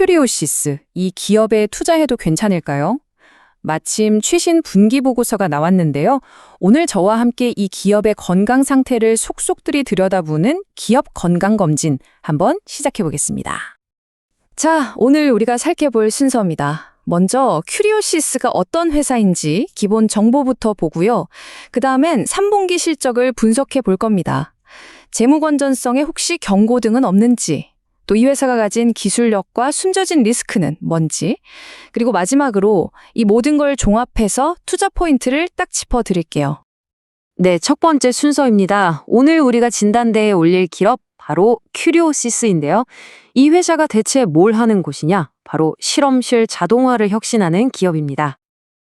큐리오시스, 이 기업에 투자해도 괜찮을까요? 마침 최신 분기 보고서가 나왔는데요. 오늘 저와 함께 이 기업의 건강 상태를 속속들이 들여다보는 기업 건강검진 한번 시작해 보겠습니다. 자, 오늘 우리가 살펴볼 순서입니다. 먼저 큐리오시스가 어떤 회사인지 기본 정보부터 보고요. 그 다음엔 3분기 실적을 분석해 볼 겁니다. 재무 건전성에 혹시 경고 등은 없는지, 또 이 회사가 가진 기술력과 숨겨진 리스크는 뭔지, 그리고 마지막으로 이 모든 걸 종합해서 투자 포인트를 딱 짚어드릴게요. 네, 첫 번째 순서입니다. 오늘 우리가 진단대에 올릴 기업 바로 큐리오시스인데요. 이 회사가 대체 뭘 하는 곳이냐? 바로 실험실 자동화를 혁신하는 기업입니다.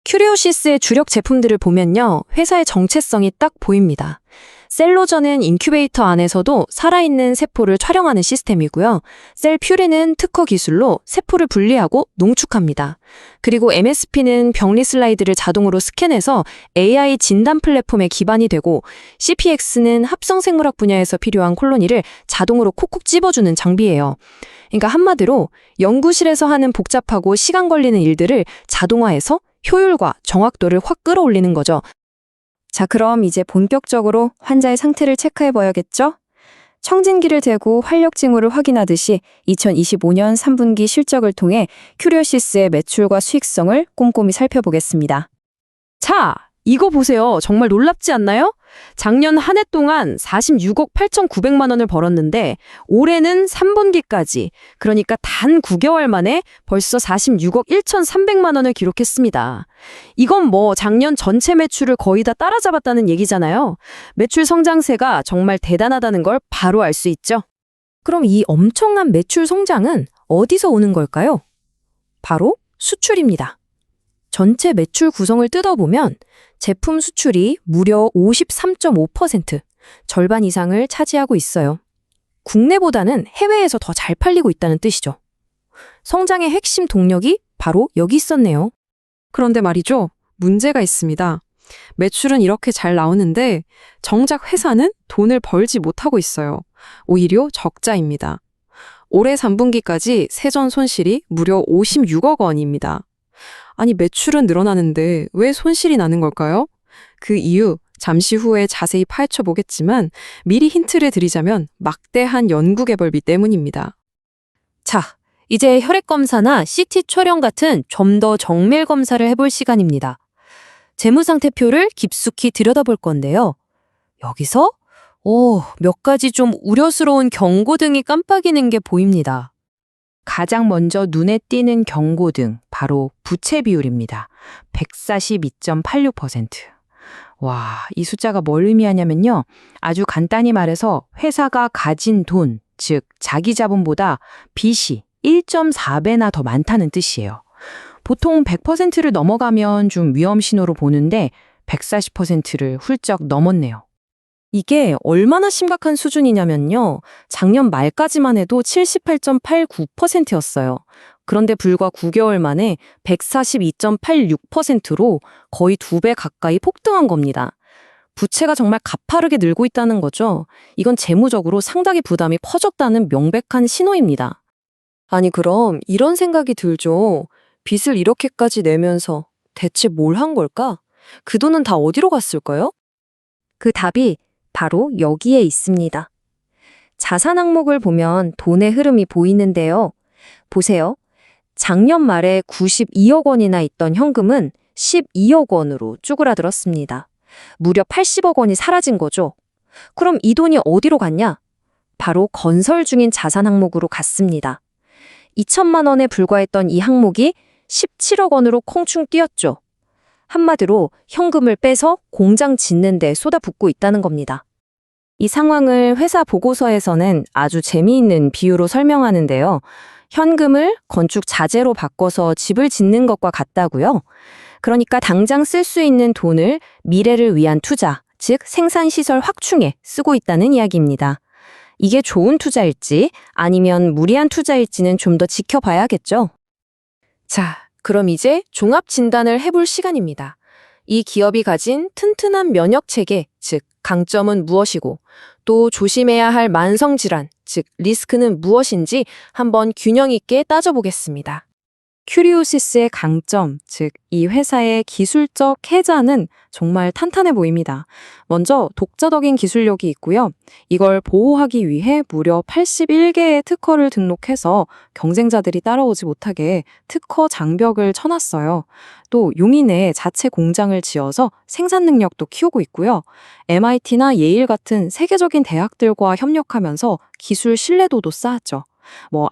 큐리오시스의 주력 제품들을 보면요, 회사의 정체성이 딱 보입니다. 셀로저는 인큐베이터 안에서도 살아있는 세포를 촬영하는 시스템이고요. 셀퓨리는 특허 기술로 세포를 분리하고 농축합니다. 그리고 MSP는 병리 슬라이드를 자동으로 스캔해서 AI 진단 플랫폼의 기반이 되고, CPX는 합성생물학 분야에서 필요한 콜로니를 자동으로 콕콕 찝어주는 장비예요. 그러니까 한마디로 연구실에서 하는 복잡하고 시간 걸리는 일들을 자동화해서 효율과 정확도를 확 끌어올리는 거죠. 자, 그럼 이제 본격적으로 환자의 상태를 체크해봐야겠죠? 청진기를 대고 활력 징후를 확인하듯이 2025년 3분기 실적을 통해 큐리오시스의 매출과 수익성을 꼼꼼히 살펴보겠습니다. 자, 이거 보세요. 정말 놀랍지 않나요? 작년 한 해 동안 46억 8,900만 원을 벌었는데 올해는 3분기까지, 그러니까 단 9개월 만에 벌써 46억 1,300만 원을 기록했습니다. 이건 뭐 작년 전체 매출을 거의 다 따라잡았다는 얘기잖아요. 매출 성장세가 정말 대단하다는 걸 바로 알 수 있죠. 그럼 이 엄청난 매출 성장은 어디서 오는 걸까요? 바로 수출입니다. 전체 매출 구성을 뜯어보면 제품 수출이 무려 53.5%, 절반 이상을 차지하고 있어요. 국내보다는 해외에서 더 잘 팔리고 있다는 뜻이죠. 성장의 핵심 동력이 바로 여기 있었네요. 그런데 말이죠, 문제가 있습니다. 매출은 이렇게 잘 나오는데 정작 회사는 돈을 벌지 못하고 있어요. 오히려 적자입니다. 올해 3분기까지 세전 손실이 무려 56억 원입니다. 아니, 매출은 늘어나는데 왜 손실이 나는 걸까요? 그 이유 잠시 후에 자세히 파헤쳐 보겠지만 미리 힌트를 드리자면 막대한 연구개발비 때문입니다. 자, 이제 혈액검사나 CT 촬영 같은 좀 더 정밀 검사를 해볼 시간입니다. 재무상태표를 깊숙이 들여다볼 건데요. 여기서 몇 가지 좀 우려스러운 경고등이 깜빡이는 게 보입니다. 가장 먼저 눈에 띄는 경고등, 바로 부채 비율입니다. 142.86%. 와, 이 숫자가 뭘 의미하냐면요. 아주 간단히 말해서 회사가 가진 돈, 즉 자기 자본보다 빚이 1.4배나 더 많다는 뜻이에요. 보통 100%를 넘어가면 좀 위험 신호로 보는데 140%를 훌쩍 넘었네요. 이게 얼마나 심각한 수준이냐면요. 작년 말까지만 해도 78.89%였어요. 그런데 불과 9개월 만에 142.86%로 거의 2배 가까이 폭등한 겁니다. 부채가 정말 가파르게 늘고 있다는 거죠. 이건 재무적으로 상당히 부담이 커졌다는 명백한 신호입니다. 아니, 그럼 이런 생각이 들죠. 빚을 이렇게까지 내면서 대체 뭘 한 걸까? 그 돈은 다 어디로 갔을까요? 그 답이 바로 여기에 있습니다. 자산 항목을 보면 돈의 흐름이 보이는데요. 보세요. 작년 말에 92억 원이나 있던 현금은 12억 원으로 쭈그라들었습니다. 무려 80억 원이 사라진 거죠. 그럼 이 돈이 어디로 갔냐? 바로 건설 중인 자산 항목으로 갔습니다. 2천만 원에 불과했던 이 항목이 17억 원으로 콩충 뛰었죠. 한마디로 현금을 빼서 공장 짓는 데 쏟아붓고 있다는 겁니다. 이 상황을 회사 보고서에서는 아주 재미있는 비유로 설명하는데요. 현금을 건축 자재로 바꿔서 집을 짓는 것과 같다고요. 그러니까 당장 쓸 수 있는 돈을 미래를 위한 투자, 즉 생산시설 확충에 쓰고 있다는 이야기입니다. 이게 좋은 투자일지 아니면 무리한 투자일지는 좀 더 지켜봐야겠죠. 자, 그럼 이제 종합 진단을 해볼 시간입니다. 이 기업이 가진 튼튼한 면역 체계, 즉 강점은 무엇이고 또 조심해야 할 만성질환, 즉 리스크는 무엇인지 한번 균형 있게 따져보겠습니다. 큐리오시스의 강점, 즉 이 회사의 기술적 해자는 정말 탄탄해 보입니다. 먼저 독자적인 기술력이 있고요. 이걸 보호하기 위해 무려 81개의 특허를 등록해서 경쟁자들이 따라오지 못하게 특허 장벽을 쳐놨어요. 또 용인에 자체 공장을 지어서 생산 능력도 키우고 있고요. MIT나 예일 같은 세계적인 대학들과 협력하면서 기술 신뢰도도 쌓았죠.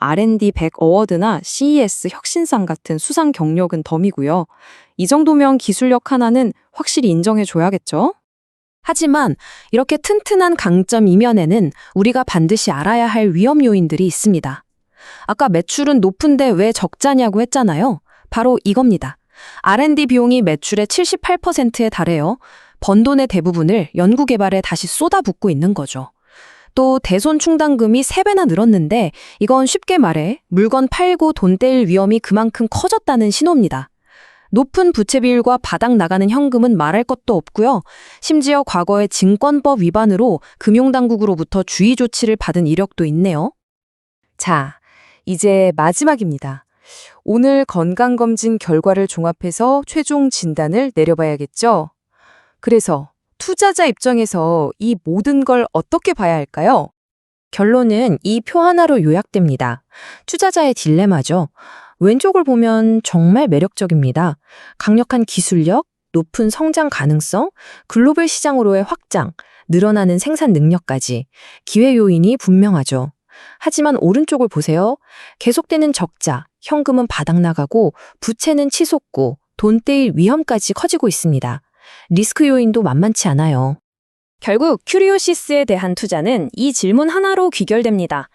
R&D 100 어워드나 CES 혁신상 같은 수상 경력은 덤이고요. 이 정도면 기술력 하나는 확실히 인정해줘야겠죠? 하지만 이렇게 튼튼한 강점 이면에는 우리가 반드시 알아야 할 위험 요인들이 있습니다. 아까 매출은 높은데 왜 적자냐고 했잖아요. 바로 이겁니다. R&D 비용이 매출의 78%에 달해요. 번 돈의 대부분을 연구개발에 다시 쏟아붓고 있는 거죠. 또 대손 충당금이 3배나 늘었는데 이건 쉽게 말해 물건 팔고 돈 떼일 위험이 그만큼 커졌다는 신호입니다. 높은 부채 비율과 바닥 나가는 현금은 말할 것도 없고요. 심지어 과거에 증권법 위반으로 금융당국으로부터 주의 조치를 받은 이력도 있네요. 자, 이제 마지막입니다. 오늘 건강검진 결과를 종합해서 최종 진단을 내려봐야겠죠? 그래서 투자자 입장에서 이 모든 걸 어떻게 봐야 할까요? 결론은 이 표 하나로 요약됩니다. 투자자의 딜레마죠. 왼쪽을 보면 정말 매력적입니다. 강력한 기술력, 높은 성장 가능성, 글로벌 시장으로의 확장, 늘어나는 생산 능력까지 기회 요인이 분명하죠. 하지만 오른쪽을 보세요. 계속되는 적자, 현금은 바닥나가고 부채는 치솟고 돈 떼일 위험까지 커지고 있습니다. 리스크 요인도 만만치 않아요. 결국 큐리오시스에 대한 투자는 이 질문 하나로 귀결됩니다.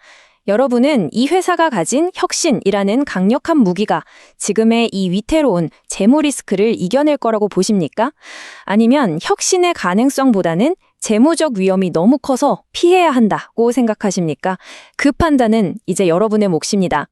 여러분은 이 회사가 가진 혁신이라는 강력한 무기가 지금의 이 위태로운 재무 리스크를 이겨낼 거라고 보십니까? 아니면 혁신의 가능성보다는 재무적 위험이 너무 커서 피해야 한다고 생각하십니까? 그 판단은 이제 여러분의 몫입니다.